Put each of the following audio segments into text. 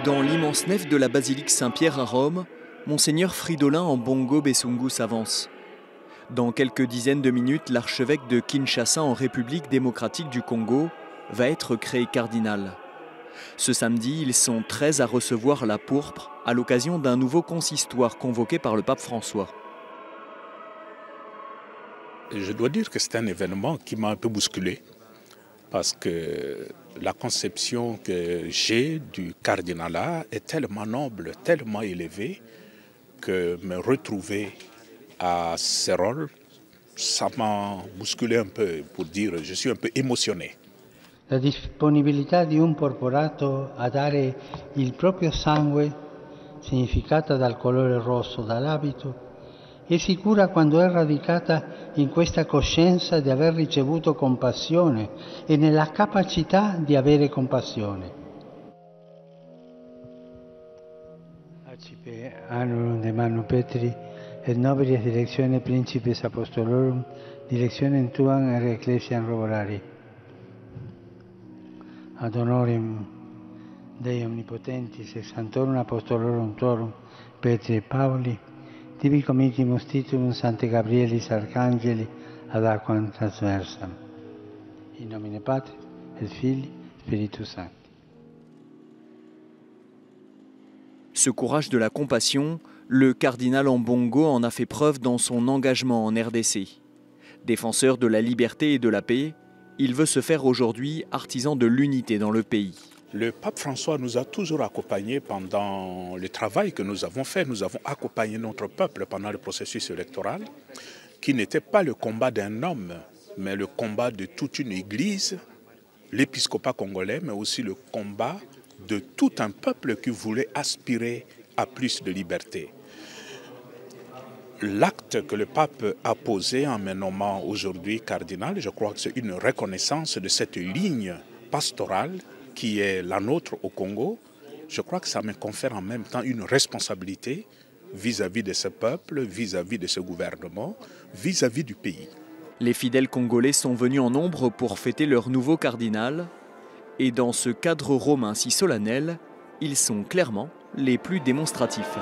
Dans l'immense nef de la basilique Saint-Pierre à Rome, Monseigneur Fridolin Ambongo Besungu s'avance. Dans quelques dizaines de minutes, l'archevêque de Kinshasa en République démocratique du Congo va être créé cardinal. Ce samedi, ils sont 13 à recevoir la pourpre à l'occasion d'un nouveau consistoire convoqué par le pape François. Je dois dire que c'est un événement qui m'a un peu bousculé parce que la conception que j'ai du cardinalat est tellement noble, tellement élevée que me retrouver à ce rôle, ça m'a bousculé un peu, pour dire, je suis un peu émotionné. La disponibilità di un porporato a dare il proprio sangue, significata dal colore rosso dall'abito, è sicura quando è radicata in questa coscienza di aver ricevuto compassione e nella capacità di avere compassione. Arcipe annulum de manu Petri et nobilis directione principes apostolorum directionem tuam et ecclesiam roborari. Ad honorem Dei omnipotentis ex sanctorum apostolorum tuorum Petri et Pauli tibi comitimus titulum Sancte Gabrielis Arcangeli ad aquam transversam. In nomine Patris et Filii Spiritus Sancti. Ce courage de la compassion, le cardinal Ambongo en a fait preuve dans son engagement en RDC. Défenseur de la liberté et de la paix, il veut se faire aujourd'hui artisan de l'unité dans le pays. Le pape François nous a toujours accompagnés pendant le travail que nous avons fait. Nous avons accompagné notre peuple pendant le processus électoral, qui n'était pas le combat d'un homme, mais le combat de toute une église, l'épiscopat congolais, mais aussi le combat de tout un peuple qui voulait aspirer à plus de liberté. L'acte que le pape a posé en me nommant aujourd'hui cardinal, je crois que c'est une reconnaissance de cette ligne pastorale qui est la nôtre au Congo. Je crois que ça me confère en même temps une responsabilité vis-à-vis de ce peuple, vis-à-vis de ce gouvernement, vis-à-vis du pays. Les fidèles congolais sont venus en nombre pour fêter leur nouveau cardinal. Et dans ce cadre romain si solennel, ils sont clairement les plus démonstratifs.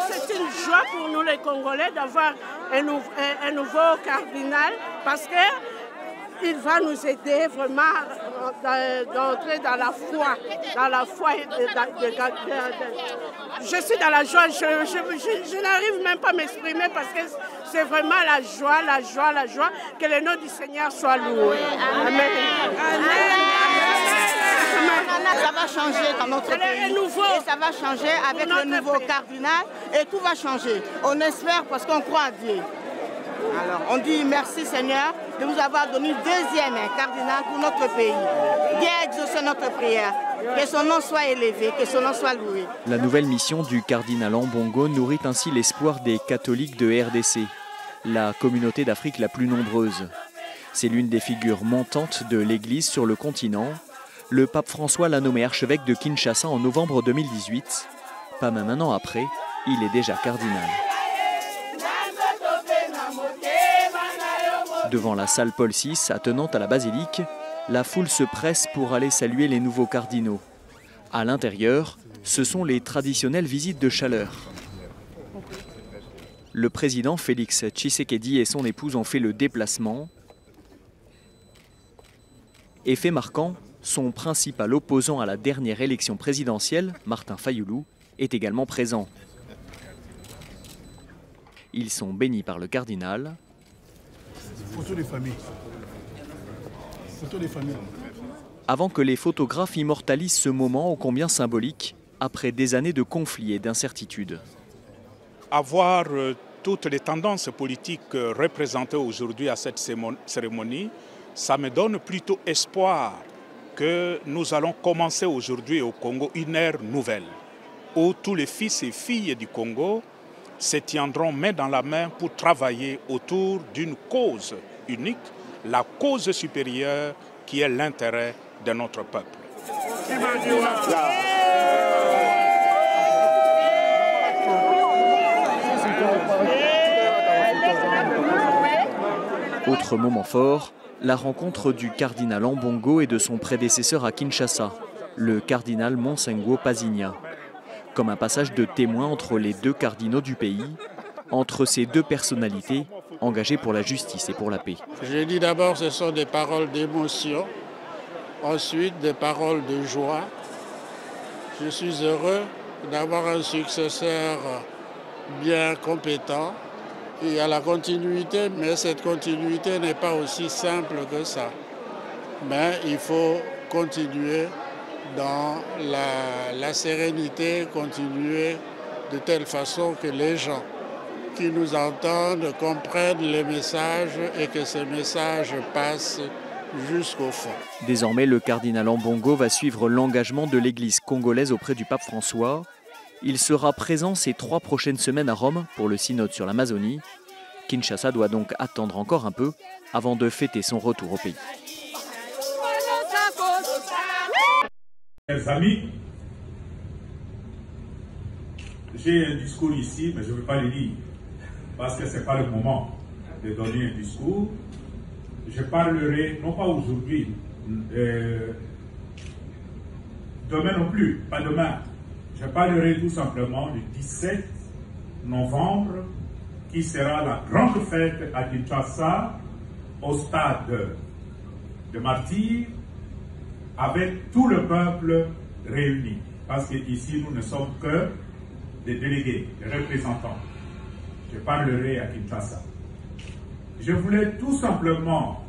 C'est une joie pour nous les Congolais d'avoir un nouveau cardinal parce qu'il va nous aider vraiment d'entrer dans la foi. Je suis dans la joie, je n'arrive même pas à m'exprimer parce que c'est vraiment la joie, que le nom du Seigneur soit loué. Amen. Ça va changer dans notre pays et ça va changer avec le nouveau cardinal et tout va changer. On espère parce qu'on croit à Dieu. Alors on dit merci Seigneur de nous avoir donné le deuxième cardinal pour notre pays. Viens exaucer notre prière. Que son nom soit élevé, que son nom soit loué. La nouvelle mission du cardinal Ambongo nourrit ainsi l'espoir des catholiques de RDC, la communauté d'Afrique la plus nombreuse. C'est l'une des figures montantes de l'Église sur le continent. Le pape François l'a nommé archevêque de Kinshasa en novembre 2018. Pas même un an après, il est déjà cardinal. Devant la salle Paul VI, attenante à la basilique, la foule se presse pour aller saluer les nouveaux cardinaux. À l'intérieur, ce sont les traditionnelles visites de chaleur. Le président Félix Tshisekedi et son épouse ont fait le déplacement. Effet marquant, son principal opposant à la dernière élection présidentielle, Martin Fayoulou, est également présent. Ils sont bénis par le cardinal. Photo des familles. Photo des familles. Avant que les photographes immortalisent ce moment ô combien symbolique, après des années de conflits et d'incertitudes. Avoir toutes les tendances politiques représentées aujourd'hui à cette cérémonie, ça me donne plutôt espoir que nous allons commencer aujourd'hui au Congo une ère nouvelle, où tous les fils et filles du Congo se tiendront main dans la main pour travailler autour d'une cause unique, la cause supérieure qui est l'intérêt de notre peuple. Autre moment fort, la rencontre du cardinal Ambongo et de son prédécesseur à Kinshasa, le cardinal Monsengwo Pasigna. Comme un passage de témoin entre les deux cardinaux du pays, entre ces deux personnalités engagées pour la justice et pour la paix. Je dis d'abord, ce sont des paroles d'émotion, ensuite des paroles de joie. Je suis heureux d'avoir un successeur bien compétent. Il y a la continuité, mais cette continuité n'est pas aussi simple que ça. Mais il faut continuer dans la sérénité, continuer de telle façon que les gens qui nous entendent comprennent les messages et que ces messages passent jusqu'au fond. Désormais, le cardinal Ambongo va suivre l'engagement de l'Église congolaise auprès du pape François. Il sera présent ces 3 prochaines semaines à Rome pour le synode sur l'Amazonie. Kinshasa doit donc attendre encore un peu avant de fêter son retour au pays. Chers amis, j'ai un discours ici, mais je ne veux pas le dire, parce que ce n'est pas le moment de donner un discours. Je parlerai, non pas aujourd'hui, demain non plus, pas demain. Je parlerai tout simplement du 17 novembre, qui sera la grande fête à Kinshasa, au stade de Martyrs, avec tout le peuple réuni. Parce qu'ici, nous ne sommes que des délégués, des représentants. Je parlerai à Kinshasa. Je voulais tout simplement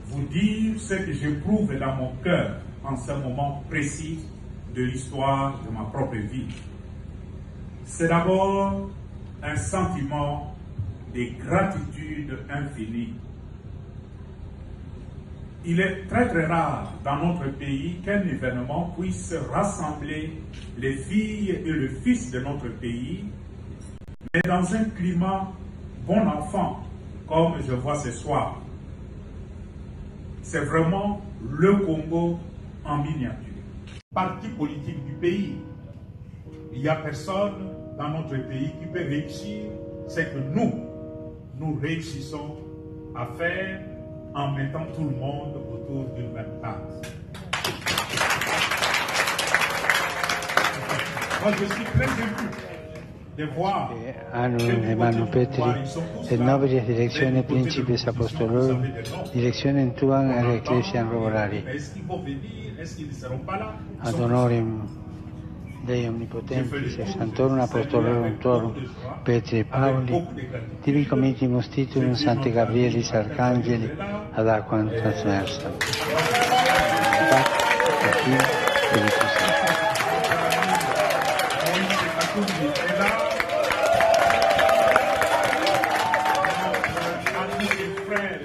vous dire ce que j'éprouve dans mon cœur en ce moment précis de l'histoire de ma propre vie. C'est d'abord un sentiment de gratitude infinie. Il est très très rare dans notre pays qu'un événement puisse rassembler les filles et le fils de notre pays, mais dans un climat bon enfant, comme je vois ce soir. C'est vraiment le Congo en miniature. Parti politique du pays, il n'y a personne dans notre pays qui peut réussir ce que nous réussissons à faire en mettant tout le monde autour d'une même table. Moi, je suis très ému de voir Hermano Petri, et nobili direczione Principes Apostolorum, direczione Tuam et Ecclesiam Roborari. Ad honorem Dei Omnipotentis, et Sanctorum Apostolorum Tuorum, Petri et Pauli, tibi comitimus titulum Sancte Gabrielis Arcangeli, ad aquam transversam.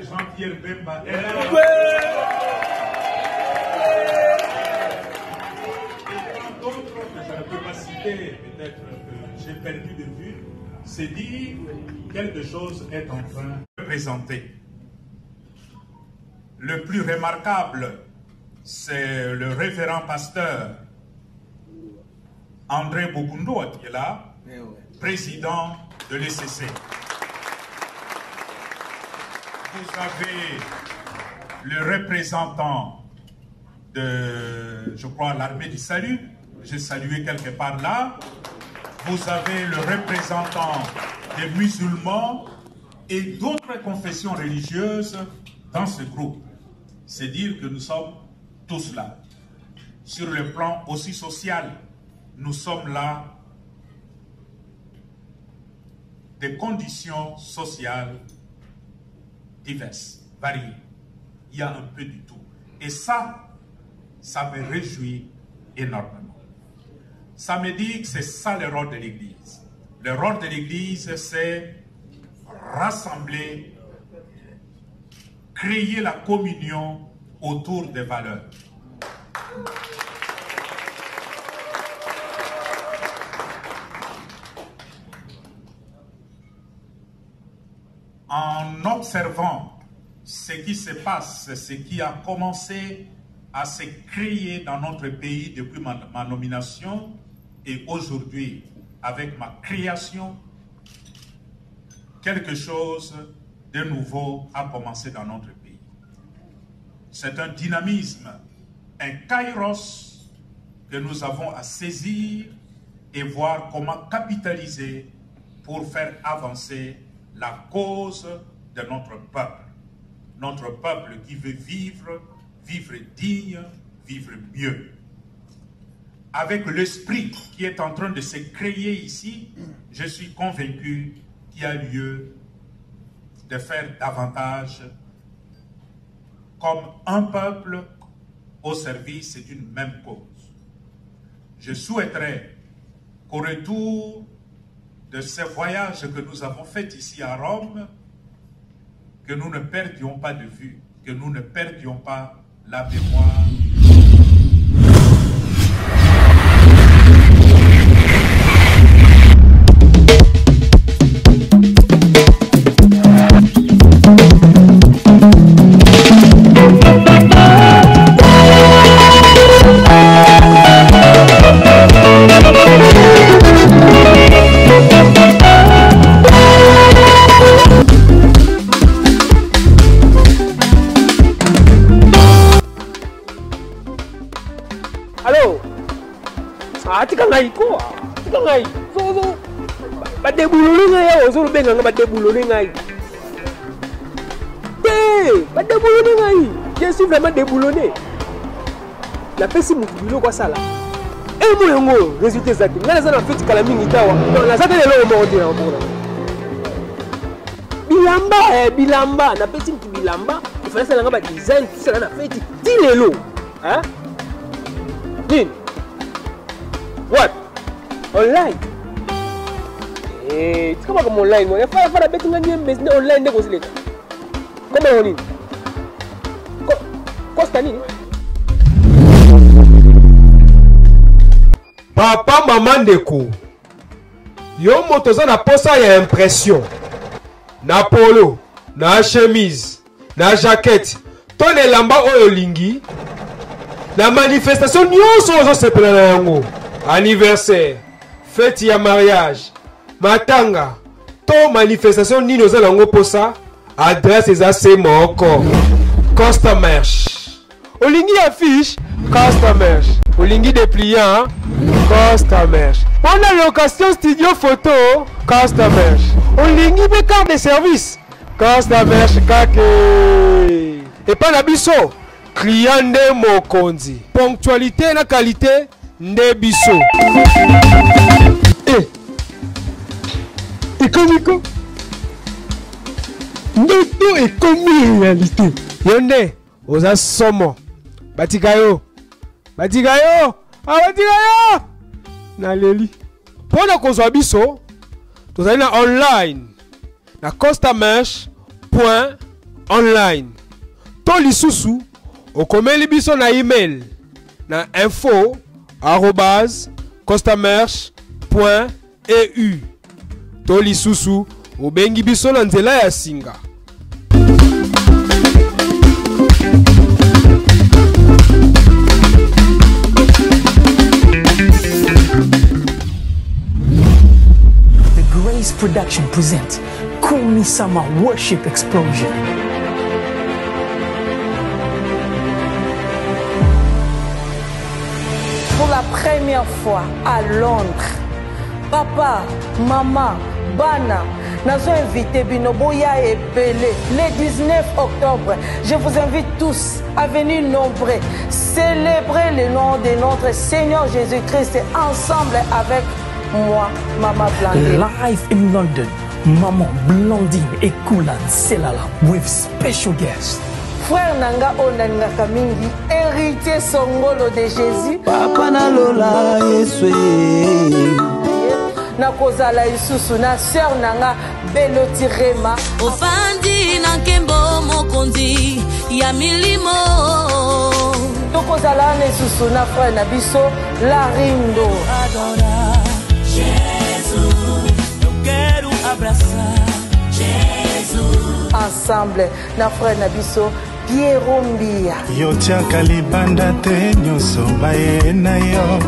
Jean-Pierre Bemba est là. D'autres que je ne peux pas citer, peut-être que j'ai perdu de vue, c'est dire quelque chose est en train de présenter. Le plus remarquable, c'est le révérend pasteur André Bogundo qui est là, président de l'ECC. Vous avez le représentant de, je crois, l'armée du salut. J'ai salué quelque part là. Vous avez le représentant des musulmans et d'autres confessions religieuses dans ce groupe. C'est dire que nous sommes tous là. Sur le plan aussi social, nous sommes là. Des conditions sociales diverses, variées. Il y a un peu du tout. Et ça me réjouit énormément. Ça me dit que c'est ça le rôle de l'Église. Le rôle de l'Église, c'est rassembler, créer la communion autour des valeurs. en observant ce qui se passe, ce qui a commencé à se créer dans notre pays depuis ma nomination et aujourd'hui avec ma création, quelque chose de nouveau a commencé dans notre pays. C'est un dynamisme, un kairos que nous avons à saisir et voir comment capitaliser pour faire avancer la cause de notre peuple. Notre peuple qui veut vivre digne, vivre mieux. Avec l'esprit qui est en train de se créer ici, je suis convaincu qu'il y a lieu de faire davantage comme un peuple au service d'une même cause. Je souhaiterais qu'au retour de ce voyage que nous avons fait ici à Rome, que nous ne perdions pas de vue, que nous ne perdions pas la mémoire. Tika ngai ko, tika ngai. So, ba debuloni ngai, so benga ba debuloni ngai. Ba debuloni ngai. Je suis vraiment déboulonné. La pesi mutubilo kwa sala. Mo yango résultat zaki. Ngala za na fiti kala mingi tawa. Na zaka lelo mo ndira mbona. Bilamba, na pesi mtu bilamba. Ifanya sala ngaba design sala na fiti. Ti lelo. Hein? Nini? What? Online? C'est comme online. Il faut faire la bête online. Comment on dit? Costa nini? Papa, maman ndeko. Yo motoza na posa ya impression. Na polo, na chemise, na jaquette. Ton elamba oyo lingi. La manifestation nyonso ozo sepela na yango. Anniversaire, fête ya mariage, matanga, to manifestation nini ozala ngo posa, adresse eza se moko. Costa Merch. Olingi affiche, Costa Merch. Olingi dépliant, Costa Merch. On a location studio photo, Costa Merch. Olingi be carte de service, Costa Merch kake. Et pas la biso, client de mokonzi. Ponctualité na qualité. Ndebiso. Et comme quoi? Ndoto est comme réalité. Yonde, oza somo. Batikayo. Batikayo. Na leli. Pona kozwa biso, tozali na online. Na costamerch.online. To lisusu, okomeli biso na email. Na info@costamerch.eu. To lisusu, obengi biso na nzela ya singa. Grace Production presents Kumi Sama Worship Explosion. Pour la première fois à Londres, papa, maman, bana, nous avons invité Binoboya et Belé le 19 octobre. Je vous invite tous à venir nombreux célébrer le nom de notre Seigneur Jésus-Christ ensemble avec moi, Maman Blandine. Live in London, Maman Blandine et Koulan Selala with special guests. Frère Nanga Onanga Kamingi, héritier Songolo de Jésus. Papa na lola Yeswe. Na kozala isusu na sœur Nanga Beloti Rema. Ofandi na kembo mokonzi ya milimo. Tokozala na isusu na frère na biso Larindo. Jesus, eu quero abraçar Jesus. ensemble na frère Nabiso Piero Mbia. Yo tiaka libanda te nyonso baye na yo.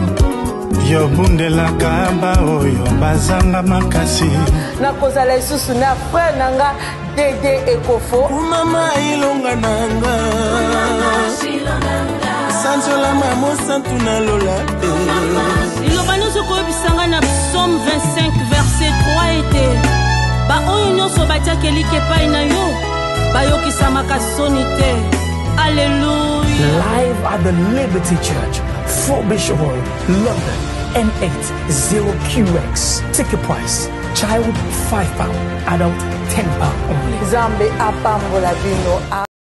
Yo bundela kaba oyo bazanga makasi. Na kozala isusu na frère nanga Dede Ekofo. Mama ilonga nanga. Sanjola mamo santuna lola. Ilobano soko bisanga na Psaume 25 verset 3 était ba oyo nyonso batiaka elike epai na yo bayokisa makasoni te. Alléluia. Live at the Liberty Church, Fort Bishop Road, London, N80QX. Ticket price, child £5, adult £10 only. Zambe apambola bino.